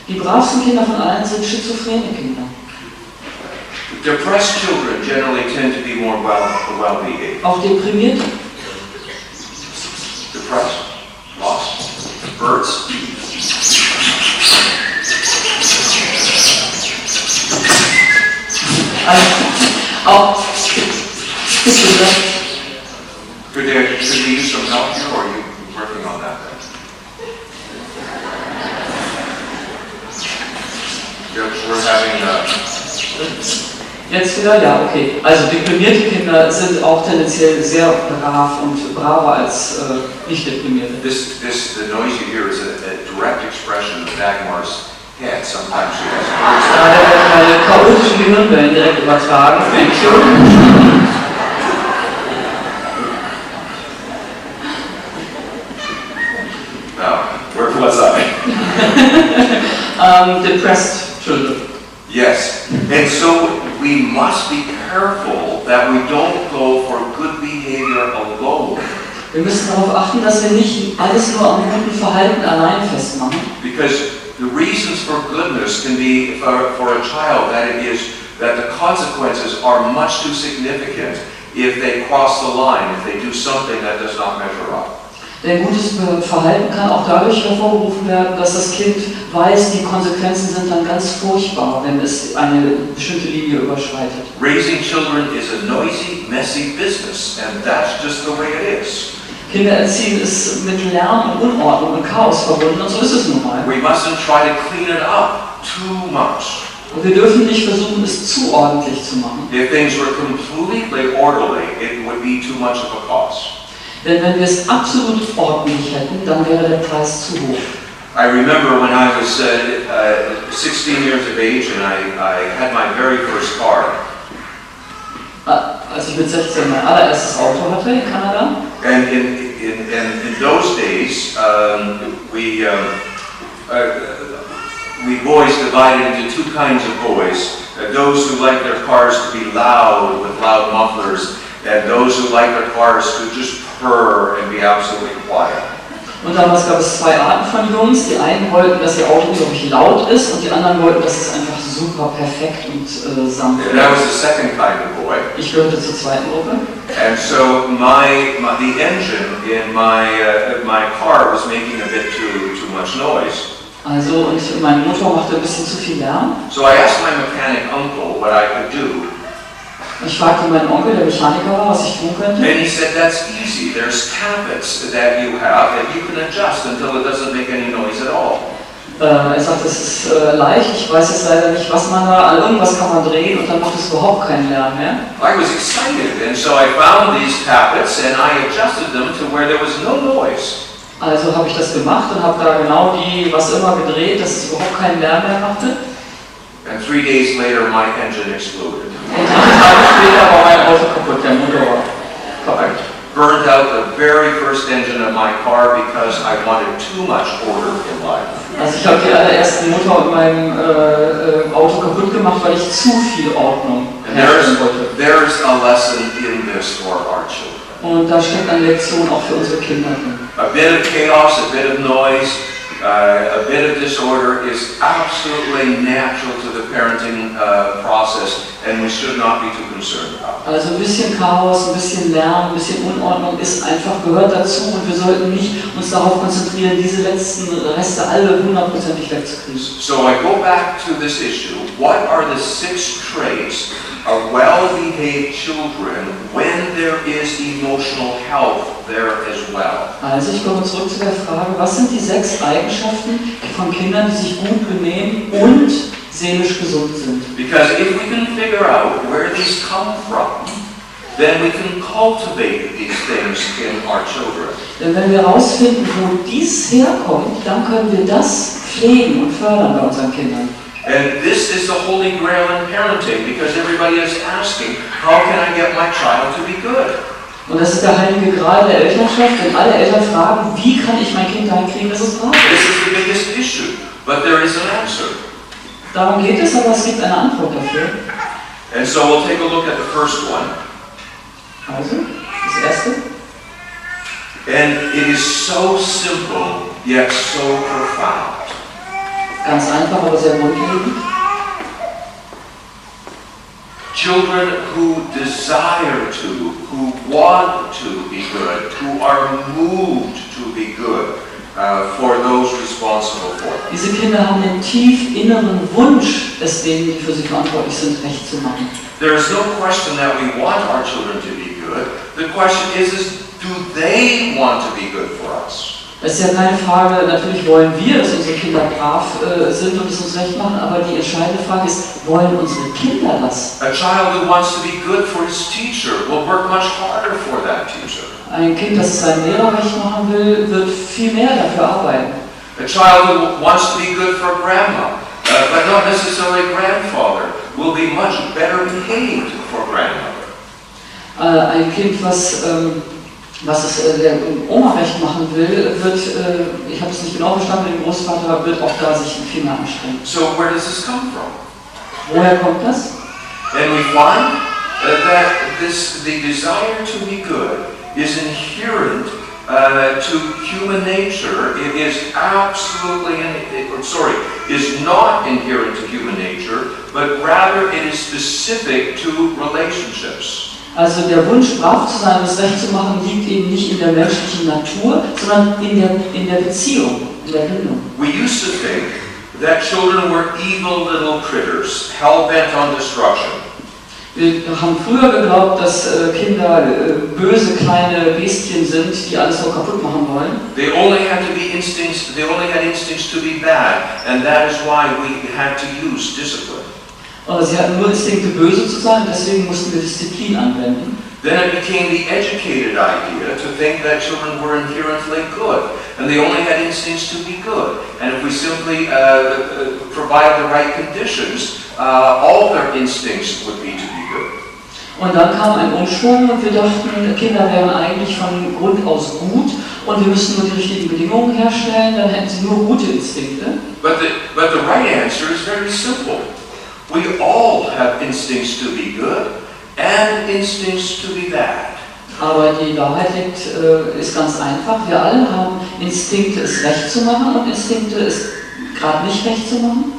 Die bravsten Kinder von allen sind schizophrene Kinder. Depressed children generally tend to be more well-behaved. Auch deprimierte. Depressed, lost, birds. Auch Could they use some help here, or are you working on that? We're having Jetzt wieder? Ja, okay. Also deprimierte Kinder sind auch tendenziell sehr brav und braver als nicht deprimierte. The noise you hear is a direct expression of Dagmar's head. Sometimes she has Da werden meine chaotischen Gehirnwellen direkt übertragen. Thank you. Now, where was I? Depressed children. Yes, and so we must be careful that we don't go for good behavior alone. Wir müssen darauf achten, dass wir nicht alles nur am guten Verhalten allein festmachen. Because the reasons for goodness can be for a child that it is that the consequences are much too significant if they cross the line, if they do something that does not measure up. Denn gutes Verhalten kann auch dadurch hervorgerufen werden, dass das Kind weiß, die Konsequenzen sind dann ganz furchtbar, wenn es eine bestimmte Linie überschreitet. Raising children is a noisy, messy business, and that's just the way it is. Kinder erziehen ist mit Lärm und Unordnung und Chaos verbunden und so ist es nun mal. We mustn't try to clean it up too much. Und wir dürfen nicht versuchen, es zu ordentlich zu machen. If things were completely orderly, it would be too much of a cost. Denn wenn wir es absolut ordentlich hätten, dann wäre der Preis zu hoch. I remember when I was 16 years of age and I had my very first car. Als ich mit 16 mein allererstes Auto hatte in Kanada. And in those days, we boys divided into two kinds of boys. Those who liked their cars to be loud with loud mufflers, and those who liked their cars to just purr and be absolutely quiet. Und damals gab es zwei Arten von Jungs. Die einen wollten, dass ihr Auto unglaublich laut ist und die anderen wollten, dass es einfach super perfekt und sanft ist. And I was the second kind of boy. Ich gehörte zur zweiten Gruppe. And so the engine in my car was making a bit too much noise. Also, und mein Motor machte ein bisschen zu viel Lärm. So I asked my mechanic uncle what I could do. Ich fragte meinen Onkel, der Mechaniker war, was ich tun könnte. And he said, that's easy. There's tappets that you have that you can adjust until it doesn't make any noise at all. Er sagte, es ist leicht, ich weiß jetzt leider nicht, was man da, irgendwas kann man drehen und dann macht es überhaupt keinen Lärm mehr. I was excited, and so I found these tappets and I adjusted them to where there was no noise. Also habe ich das gemacht und habe da genau was immer gedreht, dass es überhaupt keinen Lärm mehr machte. And 3 days later, my engine exploded. Und 3 Tage später war mein Auto kaputt, der Motor war kaputt. Burned out the very first engine of my car because I wanted too much order in life. Also ich habe die allerersten Motor in meinem Auto kaputt gemacht, weil ich zu viel Ordnung herstellen wollte. There's a lesson in this for our children. Und da steckt eine Lektion auch für unsere Kinder drin. A bit of chaos, a bit of noise, a bit of disorder is absolutely natural to the parenting process, and we should not be too concerned about it. Also ein bisschen Chaos, ein bisschen Lärm, ein bisschen Unordnung gehört dazu und wir sollten nicht uns darauf konzentrieren, diese letzten Reste alle hundertprozentig wegzukriegen. So I go back to this issue. What are the 6 traits of well-behaved children when there is emotional health there as well? Also ich komme zurück zu der Frage, was sind die 6 Eigenschaften von Kindern, die sich gut benehmen und seelisch gesund sind? Because if we can figure out where these come from, then we can cultivate these things in our children. Denn wenn wir herausfinden, wo dies herkommt, dann können wir das pflegen und fördern bei unseren Kindern. And this is the holy grail in parenting, because everybody is asking, how can I get my child to be good? Und das ist der heilige Gral der Elternschaft, denn alle Eltern fragen, wie kann ich mein Kind dahin kriegen, dass es brav ist? This is the biggest issue, but there is an answer. Darum geht es, aber es gibt eine Antwort dafür. And so we'll take a look at the first one. Also, das erste. And it is so simple, yet so profound. Ganz einfach, aber sehr grundlegend. Children who desire to, who want to be good, who are moved to be good for those responsible for them. Diese Kinder haben den tief inneren Wunsch, es denen, die für sie verantwortlich sind, recht zu machen. There is no question that we want our children to be good. The question is do they want to be good for us? Es ist ja keine Frage, natürlich wollen wir, dass unsere Kinder brav sind und es uns recht machen, aber die entscheidende Frage ist, wollen unsere Kinder das? A child who wants to be good for his teacher will work much harder for that teacher. Ein Kind, das es seinem Lehrer recht machen will, wird viel mehr dafür arbeiten. A child who wants to be good for grandma, but not necessarily grandfather, will be much better behaved for grandmother. Ein Kind, was es der Oma recht machen will, wird, ich habe es nicht genau verstanden, der Großvater wird auch da sich viel mehr anstrengen. So where does this come from? Woher kommt das? And we find that the desire to be good is inherent to human nature. It is is not inherent to human nature, but rather it is specific to relationships. Also der Wunsch, brav zu sein, das Recht zu machen, liegt eben nicht in der menschlichen Natur, sondern in der Beziehung, in der Bindung. We used to think that children were evil little critters, hell-bent on destruction. Wir haben früher geglaubt, dass Kinder böse kleine Bestien sind, die alles nur kaputt machen wollen. They only had instincts to be bad, and that is why we had to use discipline. Sie hatten nur Instinkte, böse zu sein, deswegen mussten wir Disziplin anwenden. Then it became the educated idea to think that children were inherently good, and they only had instincts to be good. And if we simply provide the right conditions, all their instincts would be to be good. Und dann kam ein Umschwung und wir dachten, Kinder wären eigentlich von Grund aus gut und wir müssen nur die richtigen Bedingungen herstellen, dann hätten sie nur gute Instinkte. But the right answer is very simple. We all have instincts to be good and instincts to be bad. Aber die Wahrheit ist ganz einfach. Wir alle haben Instinkte, es recht zu machen und Instinkte, es gerade nicht recht zu machen.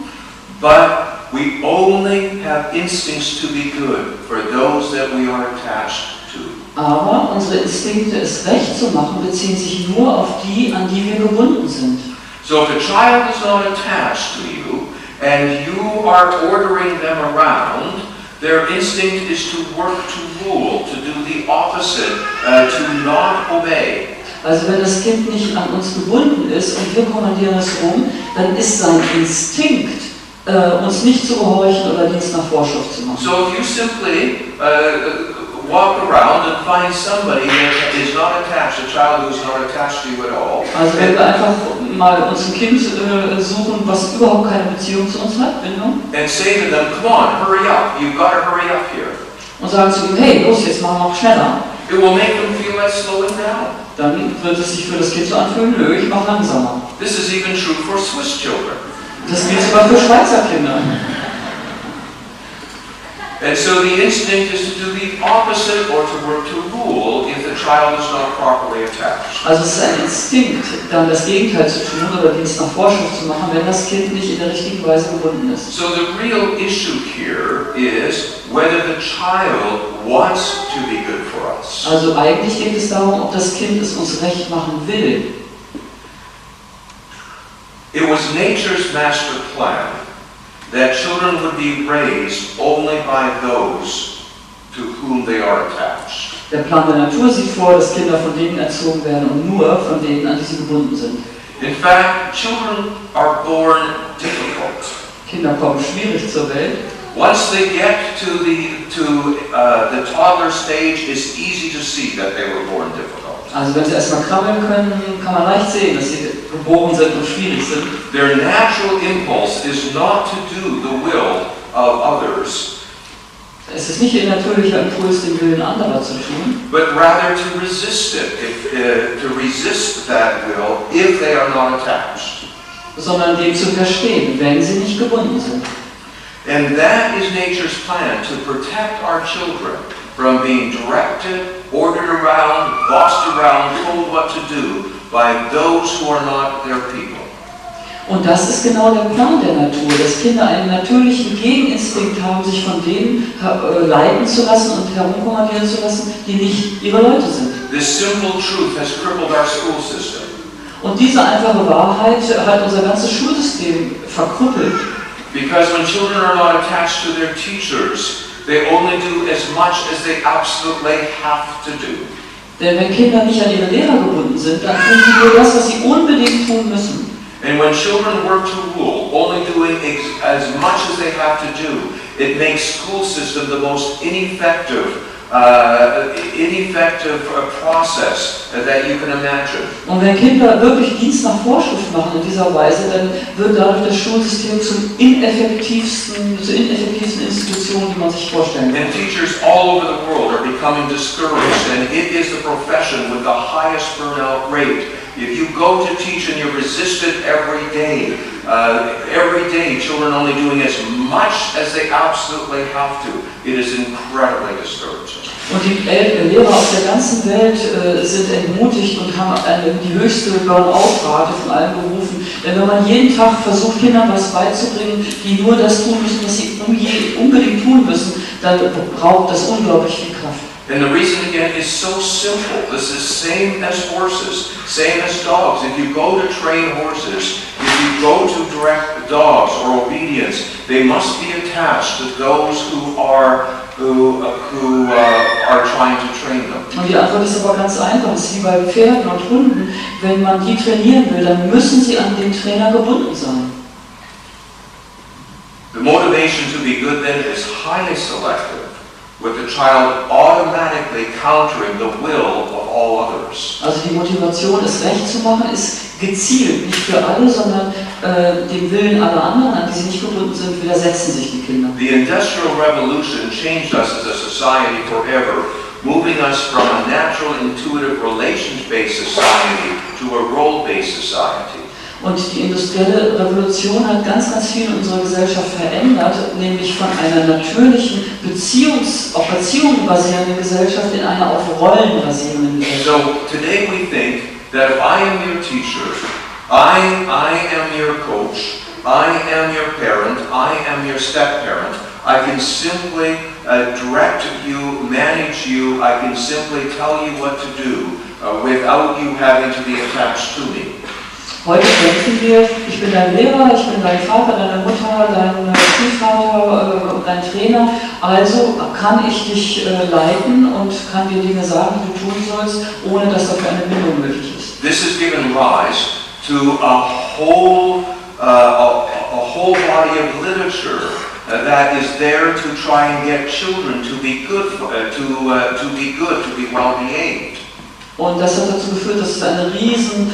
But we only have instincts to be good for those that we are attached to. Aber unsere Instinkte, es recht zu machen, beziehen sich nur auf die, an die wir gebunden sind. So if a child is not attached to you, and you are ordering them around, their instinct is to work to rule, to do the opposite, to not obey. Also wenn das Kind nicht an uns gebunden ist und wir kommandieren es rum, dann ist sein Instinkt, uns nicht zu gehorchen oder Dienst nach Vorschrift zu machen. So if you simply walk around and find somebody that is not attached, a child who is not attached to you at all. Also wenn wir einfach mal uns ein Kind suchen, was überhaupt keine Beziehung zu uns hat, Bindung. And say to them, come on, hurry up, you've got to hurry up here. Und sagen zu ihm, hey, los, jetzt machen wir noch schneller. It will make them feel like slowing down. Dann wird es sich für das Kind so anfühlen, nö, ich mache langsamer. This is even true for Swiss children. Das gilt sogar für Schweizer Kinder. And so the instinct is to do the opposite or to work to rule if the child is not properly attached. Also es ist ein Instinkt, dann das Gegenteil zu tun oder Dienst nach Vorschrift zu machen, wenn das Kind nicht in der richtigen Weise gebunden ist. So the real issue here is whether the child wants to be good for us. Also eigentlich geht es darum, ob das Kind es uns recht machen will. It was nature's master plan that children would be raised only by those to whom they are attached. Der Plan der Natur sieht vor, dass Kinder von denen erzogen werden und nur von denen, an die sie gebunden sind. In fact, children are born difficult. Kinder kommen schwierig zur Welt. Once they get to the toddler stage, it's easy to see that they were born difficult. Also wenn sie erstmal krabbeln können, kann man leicht sehen, dass sie geboren sind und schwierig sind. Their natural impulse is not to do the will of others, Es ist nicht ihr natürlicher Impuls, den Willen anderer zu tun, but rather to resist it, to resist that will if they are not attached. sondern dem zu widerstehen, wenn sie nicht gebunden sind. And that is nature's plan, to protect our children from being directed, ordered around, bossed around, told what to do by those who are not their people. Und das ist genau der Plan der Natur, dass Kinder einen natürlichen Gegeninstinkt haben, sich von denen leiten zu lassen und herumkommandieren zu lassen, die nicht ihre Leute sind. This simple truth has crippled our school system. Und diese einfache Wahrheit hat unser ganzes Schulsystem verkrüppelt. Because when children are not attached to their teachers, they only do as much as they absolutely have to do. Denn wenn Kinder nicht an ihre Lehrer gebunden sind, dann tun sie nur das, was sie unbedingt tun müssen. And when children work to rule, only doing as much as they have to do, it makes school system the most ineffective process that you can imagine. Und wenn Kinder wirklich Dienst nach Vorschrift machen in dieser Weise, dann wird dadurch das Schulsystem zur ineffektivsten Institution, die man sich vorstellen kann. And teachers all over the world are becoming discouraged, and it is the profession with the highest burnout rate. If you go to teach and you're resisted every day children only doing as much as they absolutely have to, it is incredibly discouraging. Und die Lehrer auf der ganzen Welt sind entmutigt und haben die höchste Burnout-Rate von allen Berufen. Denn wenn man jeden Tag versucht, Kindern was beizubringen, die nur das tun müssen, was sie unbedingt tun müssen, dann braucht das unglaublich viel Kraft. And the reason again is so simple. This is same as horses, same as dogs. If you go to train horses, if you go to direct dogs or obedience, they must be attached to those who are trying to train them. Und die Antwort ist aber ganz einfach. Es ist wie bei Pferden und Hunden. Wenn man die trainieren will, dann müssen sie an den Trainer gebunden sein. The motivation to be good then is highly selective, with the child automatically countering the will of all others. Also die Motivation, es recht zu machen, ist gezielt, nicht für alle, sondern dem Willen aller anderen, an die sie nicht gebunden sind, widersetzen sich die Kinder. The Industrial Revolution changed us as a society forever, moving us from a natural, intuitive, relations-based society to a role-based society. Und die industrielle Revolution hat ganz, ganz viel in unserer Gesellschaft verändert, nämlich von einer natürlichen, auf Beziehungen basierenden Gesellschaft in eine auf Rollen basierende Gesellschaft. So today we think that if I am your teacher, I am your coach, I am your parent, I am your step-parent, I can simply direct you, manage you, I can simply tell you what to do without you having to be attached to me. Heute denken wir, ich bin dein Lehrer, ich bin dein Vater, deine Mutter, dein Stiefvater, dein Trainer, also kann ich dich leiten und kann dir Dinge sagen, die du tun sollst, ohne dass dafür eine Bindung möglich ist. This has given rise to a whole body of literature that is there to try and get children to be good, to be well behaved. Und das hat dazu geführt, dass es eine riesen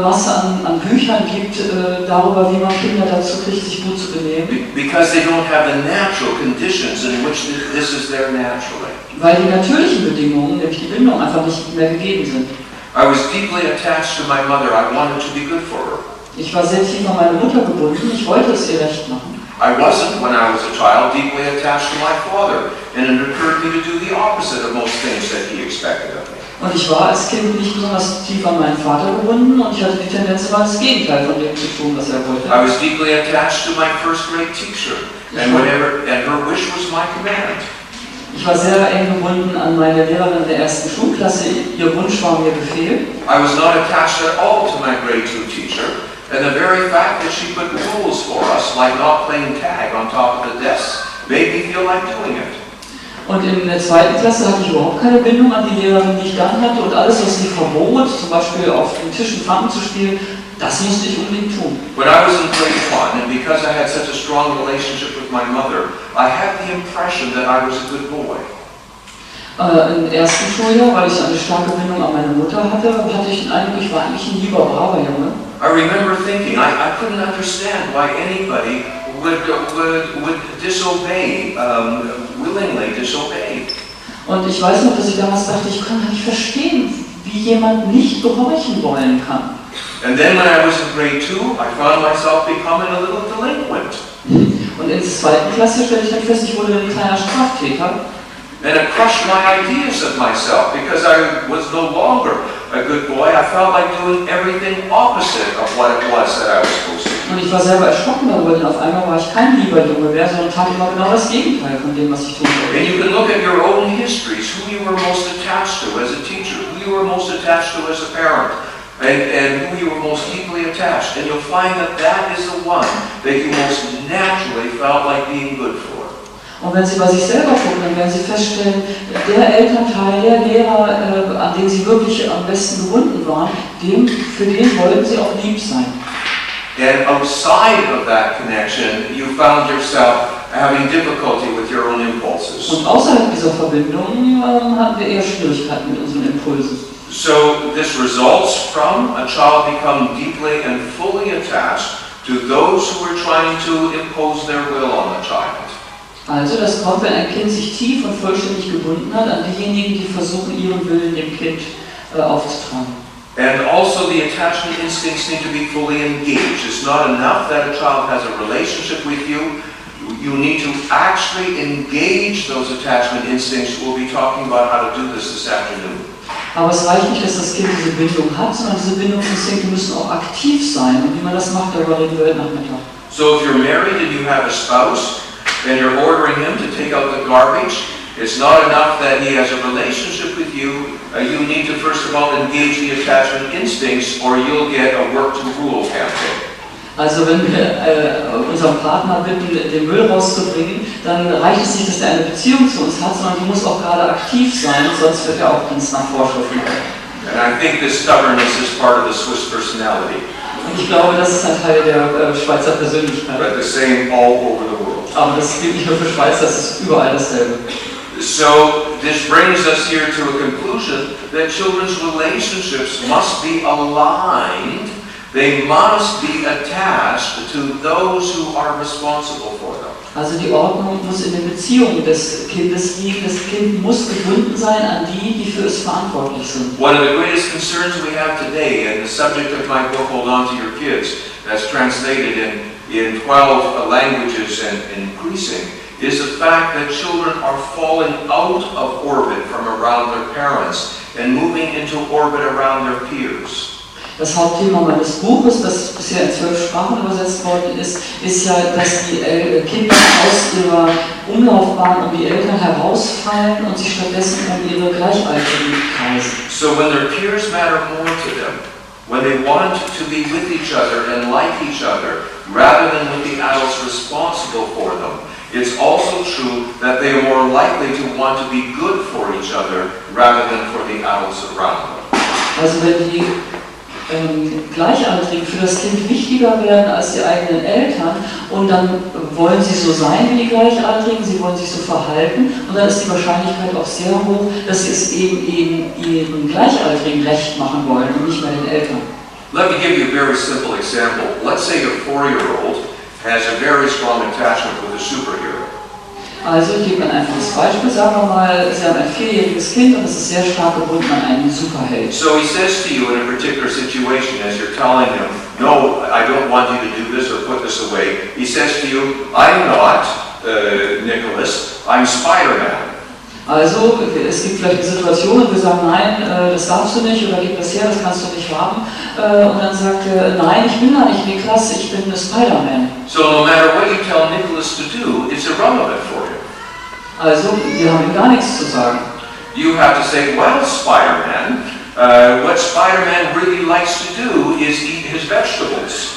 Masse an Büchern gibt darüber, wie man Kinder dazu kriegt, sich gut zu benehmen. Because they don't have the natural conditions in which this is there naturally. Weil die natürlichen Bedingungen, nämlich die Bindung, einfach nicht mehr gegeben sind. I was deeply attached to my mother. I wanted to be good for her. Ich war sehr tief an meine Mutter gebunden, ich wollte es ihr recht machen. I wasn't, when I was a child, deeply attached to my father, and it occurred to me to do the opposite of most things that he expected of me. Und ich war als Kind nicht besonders tief an meinen Vater gebunden und ich hatte die Tendenz, immer das Gegenteil von dem zu tun, was er wollte. I was deeply attached to my first grade teacher, and her wish was my command. Ich war sehr eng gebunden an meine Lehrerin der ersten Schulklasse. Ihr Wunsch war mir Befehl. I was not attached at all to my grade 2 teacher, and the very fact that she put rules for us, like not playing tag on top of the desk, made me feel like doing it. Und in der zweiten Klasse hatte ich überhaupt keine Bindung an die Lehrerin, die ich dann hatte. Und alles, was sie verbot, zum Beispiel auf den Tischen Pfanten zu spielen, das musste ich unbedingt tun. When I was in grade 1, and because I had such a strong relationship with my mother, I had the impression that I was a good boy. Im ersten Schuljahr, weil ich eine starke Bindung an meine Mutter hatte, hatte ich den Eindruck, ich war eigentlich ein lieber, braver Junge. I remember thinking, I couldn't understand why anybody would disobey, willingly disobey. Und ich weiß noch, dass ich damals dachte, ich kann gar nicht verstehen, wie jemand nicht gehorchen wollen kann. And then when I was in grade 2, I found myself becoming a little delinquent. Und in der zweiten Klasse stellte ich dann fest, ich wurde ein kleiner Straftäter. And it crushed my ideas of myself because I was no longer a good boy. I felt like doing everything opposite of what it was that I was supposed to do. Und ich war selber erschrocken darüber, denn auf einmal war ich kein lieber Junge mehr, sondern tat immer genau das Gegenteil von dem, was ich tun wollte. And you can look at your own histories, who you were most attached to as a teacher, who you were most attached to as a parent, and who you were most deeply attached. And you'll find that that is the one that you most naturally felt like being good for. Und wenn Sie bei sich selber gucken, dann werden Sie feststellen, der Elternteil, der Lehrer, an den Sie wirklich am besten gebunden waren, für den wollten Sie auch lieb sein. And outside of that connection, you found yourself having difficulty with your own impulses. Und außerhalb dieser Verbindung hatten wir eher Schwierigkeiten mit unseren Impulsen. So this results from a child becoming deeply and fully attached to those who are trying to impose their will on the child. Also das kommt, wenn ein Kind sich tief und vollständig gebunden hat an diejenigen, die versuchen, ihren Willen dem Kind aufzutragen. And also the attachment instincts need to be fully engaged. It's not enough that a child has a relationship with you. You need to actually engage those attachment instincts. We'll be talking about how to do this afternoon. Aber es reicht nicht, dass das Kind diese Bindung hat, sondern diese Bindungsinstinkte müssen auch aktiv sein. Und wie man das macht, darüber reden wir heute Nachmittag. So if you're married and you have a spouse, and you're ordering him to take out the garbage, it's not enough that he has a relationship with you. You need to first of all engage the attachment instincts, or you'll get a work to rule campaign. Also wenn wir unseren Partner bitten, den Müll rauszubringen, dann reicht es nicht, dass er eine Beziehung zu uns hat, sondern die muss auch gerade aktiv sein, sonst wird er auch Dienst nach Vorschrift machen. And I think this stubbornness is part of the Swiss personality. Und ich glaube, das ist ein Teil der Schweizer Persönlichkeit. But the same all over the world. Aber das gilt nicht nur für Schweiz, das ist überall dasselbe. So this brings us here to a conclusion that children's relationships must be aligned. They must be attached to those who are responsible for them. Also die Ordnung muss in den Beziehungen des Kindes liegen. Das Kind muss gebunden sein an die, die für es verantwortlich sind. One of the greatest concerns we have today, and the subject of my book, Hold On to Your Kids, that's translated in 12 languages and increasing, is the fact that children are falling out of orbit from around their parents and moving into orbit around their peers. Das Hauptthema meines Buches, das bisher in 12 Sprachen übersetzt worden ist, ist ja, dass die Kinder aus ihrer Umlaufbahn um die Eltern herausfallen und sich stattdessen um ihre Gleichaltrigen kreisen. So when their peers matter more to them, when they want to be with each other and like each other, rather than with the adults responsible for them, it's also true that they are more likely to want to be good for each other rather than for the adults around them. Also wenn die Gleichaltrigen für das Kind wichtiger werden als die eigenen Eltern und dann wollen sie so sein wie die Gleichaltrigen, sie wollen sich so verhalten und dann ist die Wahrscheinlichkeit auch sehr hoch, dass sie es eben ihren Gleichaltrigen recht machen wollen und nicht mehr den Eltern. Let me give you a very simple example. Let's say a 4-year-old has a very strong attachment with a superhero. Also ich gebe ein einfaches Beispiel, sagen wir mal, Sie haben ein 4-jähriges Kind und es ist sehr stark gebunden an einen Superheld. So he says to you in a particular situation as you're telling him, no, I don't want you to do this or put this away. He says to you, I'm not Nicholas, I'm Spider-Man. Also es gibt vielleicht eine Situation und wir sagen, nein, das darfst du nicht oder gib das her, das kannst du nicht haben. Und dann sagt er, nein, ich bin da nicht Niklas, ich bin Spider-Man. So no matter what you tell Nicholas to do, it's irrelevant for him. Also wir haben ihm gar nichts zu sagen. You have to say, well, Spider-Man, what Spider-Man really likes to do is eat his vegetables.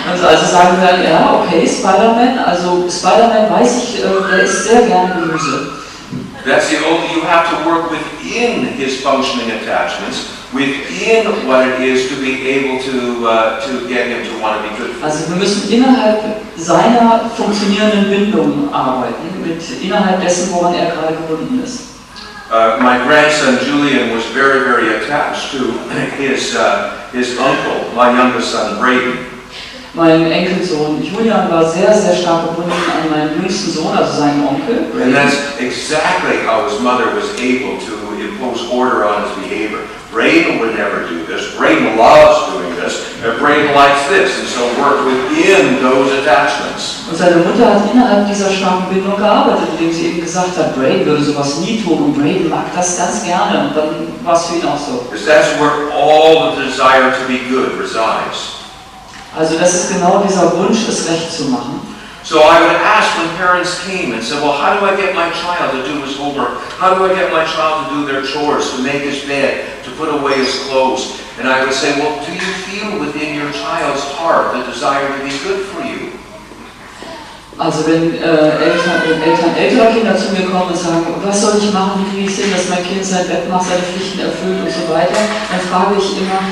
Also sagen wir dann, ja, okay, Spider-Man, also Spider-Man weiß ich, der isst sehr gerne Gemüse. That's the only, you have to work within his functioning attachments, within what it is to be able to get him to want to be good. Also wir müssen innerhalb seiner funktionierenden Bindung arbeiten, innerhalb dessen, woran er gerade gebunden ist. My grandson Julian was very, very attached to his uncle, my youngest son Braden. Mein Enkelsohn Julian war sehr, sehr stark gebunden an meinen jüngsten Sohn, also seinen Onkel. And that's exactly how his mother was able to impose order on his behavior. Braden would never do this. Braden loves doing this. And Braden likes this. And so work within those attachments. Und seine Mutter hat innerhalb dieser starken Bindung gearbeitet, indem sie eben gesagt hat, Braden würde sowas nie tun und Braden mag das ganz gerne. Und dann war es für ihn auch so. Because that's where all the desire to be good resides. Also das ist genau dieser Wunsch, es recht zu machen. So I would ask when parents came and said, well, how do I get my child to do his homework? How do I get my child to do their chores, to make his bed, to put away his clothes? And I would say, well, do you feel within your child's heart the desire to be good for you? Also wenn Eltern älterer Kinder zu mir kommen und sagen, was soll ich machen, wie kriege ich es hin, dass mein Kind sein Bett macht, seine Pflichten erfüllt und so weiter, dann frage ich immer,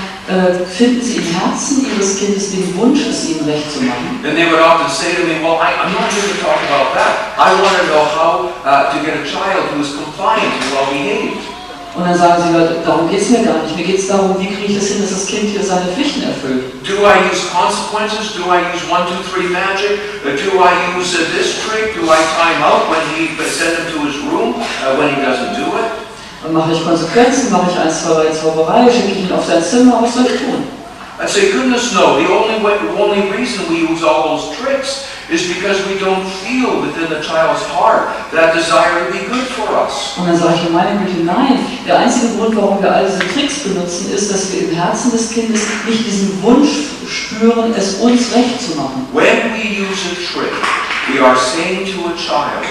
finden Sie im Herzen Ihres Kindes den Wunsch, es Ihnen recht zu machen? And they would often say to me, well, I'm not here to talk about that. I want to know how to get a child who is compliant and well-behaved. Und dann sagen sie, darum geht es mir gar nicht. Mir geht es darum, wie kriege ich es hin, dass das Kind hier seine Pflichten erfüllt. Do I use consequences? Do I use 1, 2, 3 magic? Do I use this trick? Do I time out when he send him to his room when he doesn't do it? Und mache ich Konsequenzen, mache ich 1, 2, 3 Zauberei, schicke ich ihn auf sein Zimmer, was soll ich tun? I'd say, goodness no, the only reason we use all those tricks is because we don't feel within the child's heart that desire to be good for us. Und dann sage ich, meine Güte, nein. Der einzige Grund, warum wir all diese Tricks benutzen, ist, dass wir im Herzen des Kindes nicht diesen Wunsch spüren, es uns recht zu machen. When we use a trick, we are saying to a child,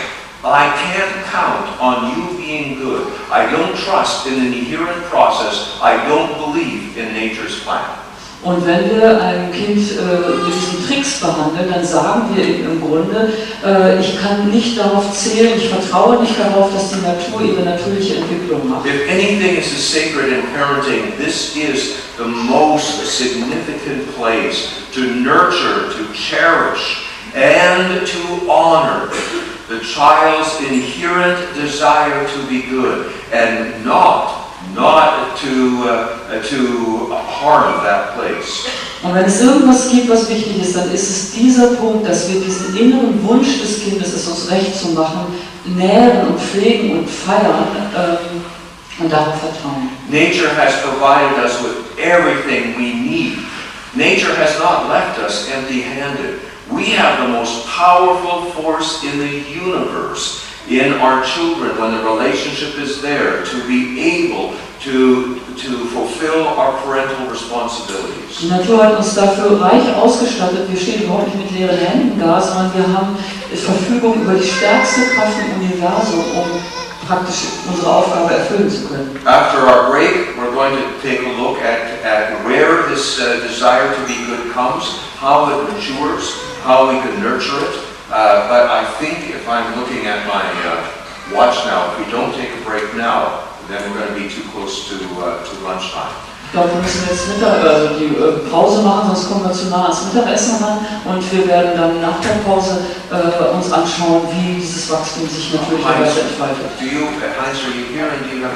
I can't count on you being good. I don't trust in the inherent process. I don't believe in nature's plan. Und wenn wir ein Kind mit diesen Tricks behandeln, dann sagen wir ihm im Grunde, ich kann nicht darauf zählen, ich vertraue nicht darauf, dass die Natur ihre natürliche Entwicklung macht. If anything is sacred in parenting, this is the most significant place to nurture, to cherish, and to honor the child's inherent desire to be good, and not to harm that place. Und wenn es irgendwas gibt, was wichtig ist, dann ist es dieser Punkt, dass wir diesen inneren Wunsch des Kindes, es uns recht zu machen, nähren und pflegen und feiern und darauf vertrauen. Nature has provided us with everything we need. Nature has not left us empty-handed. We have the most powerful force in the universe in our children when the relationship is there to be able to fulfill our parental responsibilities. Die Natur hat uns dafür reich ausgestattet. Wir stehen überhaupt nicht mit leeren Händen da, sondern wir haben Verfügung über die stärkste Kraft im Universum, um praktisch unsere Aufgabe erfüllen zu können. After our break, we're going to take a look at where this desire to be good comes, how it matures, how we can nurture it. But I think if I'm looking at my watch now, if we don't take a break now, then we're going to be too close to lunchtime. Ich glaube, wir müssen jetzt die Pause machen, sonst kommen wir zu nah ans Mittagessen ran und wir werden dann nach der Pause uns anschauen, wie dieses Wachstum sich natürlicherweise entfaltet. Heinz, are you here and do you have